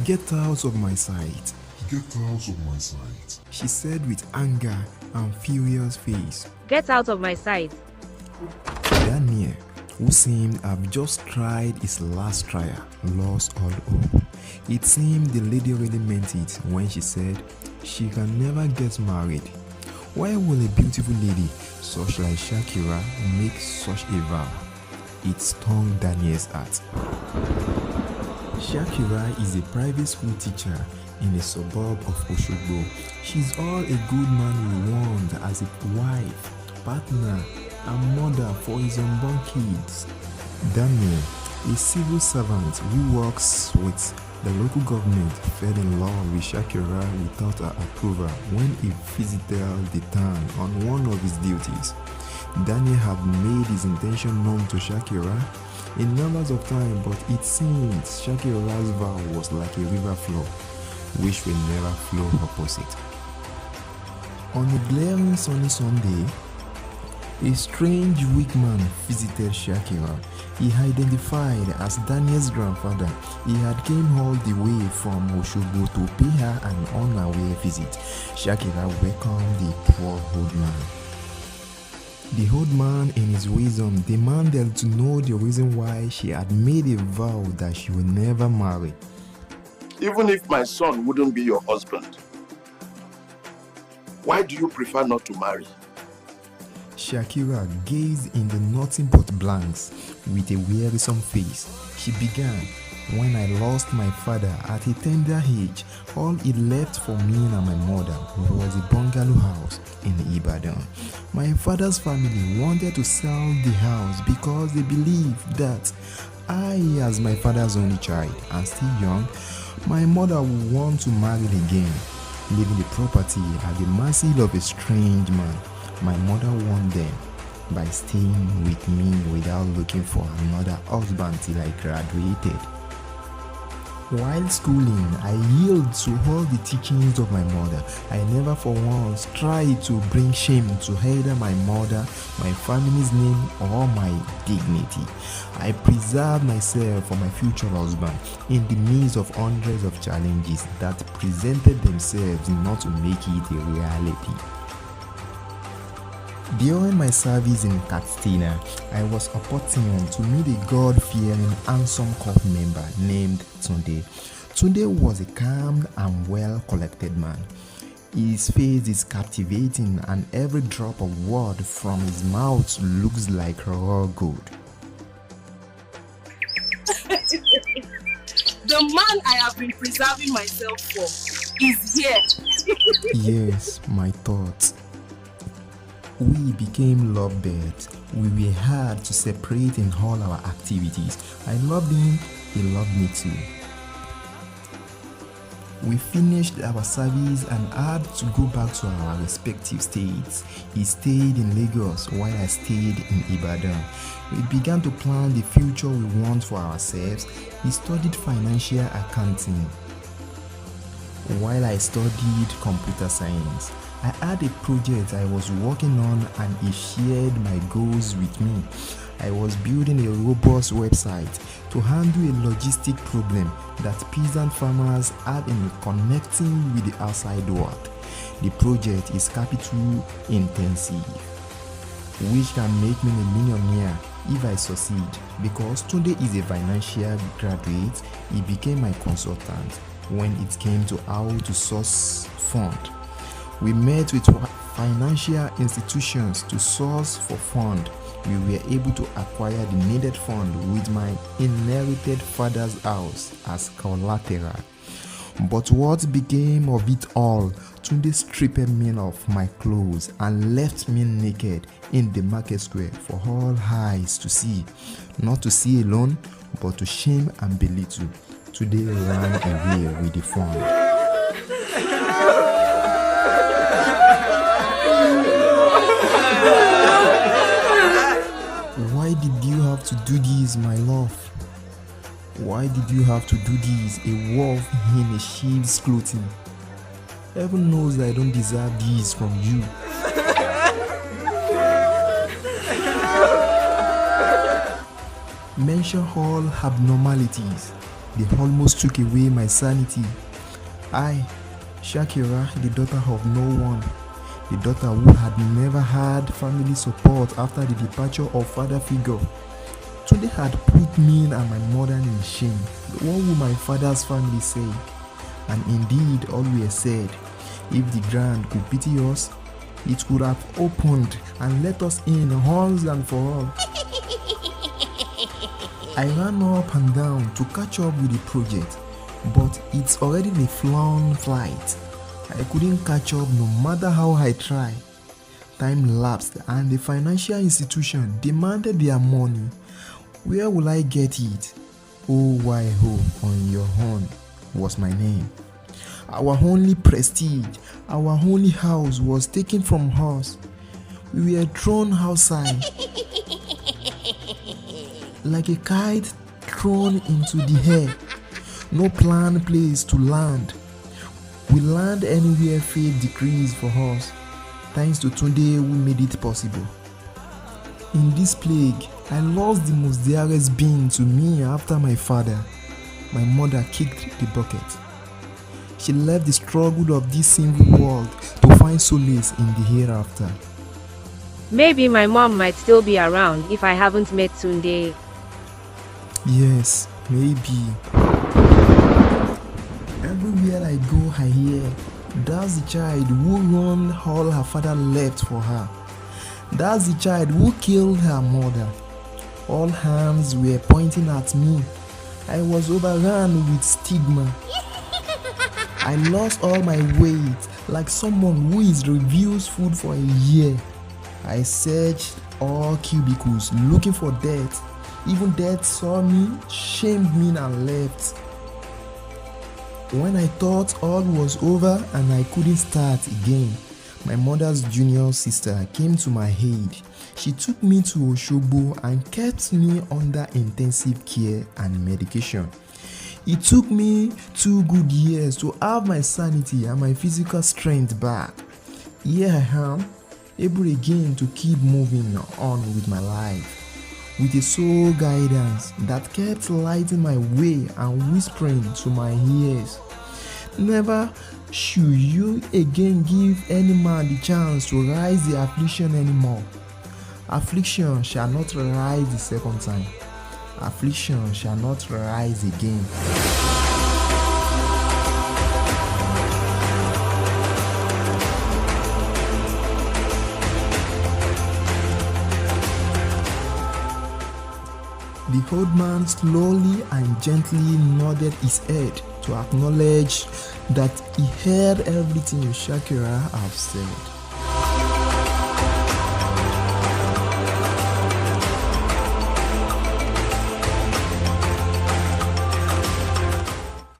"Get out of my sight," Get out of my sight. she said with anger and furious face. Get out of my sight. Daniel, who seemed to have just tried his last trial, lost all hope. It seemed the lady really meant it when she said she can never get married. Why will a beautiful lady such like Shakira make such a vow? It stung Daniel's heart. Shakira is a private school teacher in a suburb of Osogbo. She's all a good man will want as a wife, partner, and mother for his unborn kids. Daniel, a civil servant who works with the local government, fell in love with Shakira without her approval when he visited the town on one of his duties. Daniel had made his intention known to Shakira in numbers of times, but it seemed Shakira's vow was like a river flow, which will never flow opposite. On a glaring sunny Sunday, a strange weak man visited Shakira. He identified as Daniel's grandfather. He had came all the way from Osogbo to pay her an unaware visit. Shakira welcomed the poor old man. The old man, in his wisdom, demanded to know the reason why she had made a vow that she would never marry. Even if my son wouldn't be your husband, why do you prefer not to marry? Shakira gazed in the nothing but blanks with a wearisome face. She began, "When I lost my father at a tender age, all he left for me and my mother was a bungalow house in Ibadan. My father's family wanted to sell the house because they believed that I, as my father's only child and still young, my mother would want to marry again, leaving the property at the mercy of a strange man. My mother won them by staying with me without looking for another husband till I graduated. While schooling, I yielded to all the teachings of my mother. I never for once tried to bring shame to either my mother, my family's name, or my dignity. I preserved myself for my future husband in the midst of hundreds of challenges that presented themselves not to make it a reality. During my service in Katsina, I was opportune to meet a God-fearing, handsome corps member named Tunde. Tunde was a calm and well-collected man. His face is captivating and every drop of word from his mouth looks like raw gold. The man I have been preserving myself for is here. Yes, my thoughts. We became lovebirds. We were hard to separate in all our activities. I loved him, he loved me too. We finished our service and had to go back to our respective states. He stayed in Lagos while I stayed in Ibadan. We began to plan the future we want for ourselves. He studied financial accounting while I studied computer science. I had a project I was working on and he shared my goals with me. I was building a robust website to handle a logistic problem that peasant farmers had in connecting with the outside world. The project is capital intensive, which can make me a millionaire if I succeed. Because Tunde is a financial graduate, he became my consultant when it came to how to source fund. We met with financial institutions to source for fund. We were able to acquire the needed fund with my inherited father's house as collateral. But what became of it all? Tunde stripped me of my clothes and left me naked in the market square for all eyes to see. Not to see alone, but to shame and belittle. Tunde ran away with the fund. Why did you have to do this, my love? Why did you have to do this, a wolf in a sheep's clothing? Heaven knows I don't deserve this from you. Mention all abnormalities. They almost took away my sanity. I, Shakira, the daughter of no one, the daughter who had never had family support after the departure of father figure. Tunde had put me and my mother in shame, the one who my father's family said. And indeed, always said, if the ground could pity us, it could have opened and let us in once and for all. I ran up and down to catch up with the project, but it's already a flown flight. I couldn't catch up no matter how I tried. Time lapsed and the financial institution demanded their money. Where will I get it? OYO on your own was my name. Our only prestige, our only house was taken from us. We were thrown outside like a kite thrown into the air. No planned place to land. We land anywhere fate decrees for us, thanks to Tunde who made it possible. In this plague, I lost the most dearest being to me after my father. My mother kicked the bucket. She left the struggle of this single world to find solace in the hereafter. Maybe my mom might still be around if I haven't met Tunde. Yes, maybe. Everywhere I go, I hear, that's the child who ruined all her father left for her. That's the child who killed her mother. All hands were pointing at me. I was overrun with stigma. I lost all my weight like someone who is refused food for a year. I searched all cubicles looking for death. Even death saw me, shamed me and left. When I thought all was over and I couldn't start again, my mother's junior sister came to my aid. She took me to Osogbo and kept me under intensive care and medication. It took me 2 good years to have my sanity and my physical strength back. Here I am, able again to keep moving on with my life, with a soul guidance that kept lighting my way and whispering to my ears. Never should you again give any man the chance to rise the affliction anymore. Affliction shall not rise the second time. Affliction shall not rise again. The old man slowly and gently nodded his head to acknowledge that he heard everything Shakira have said.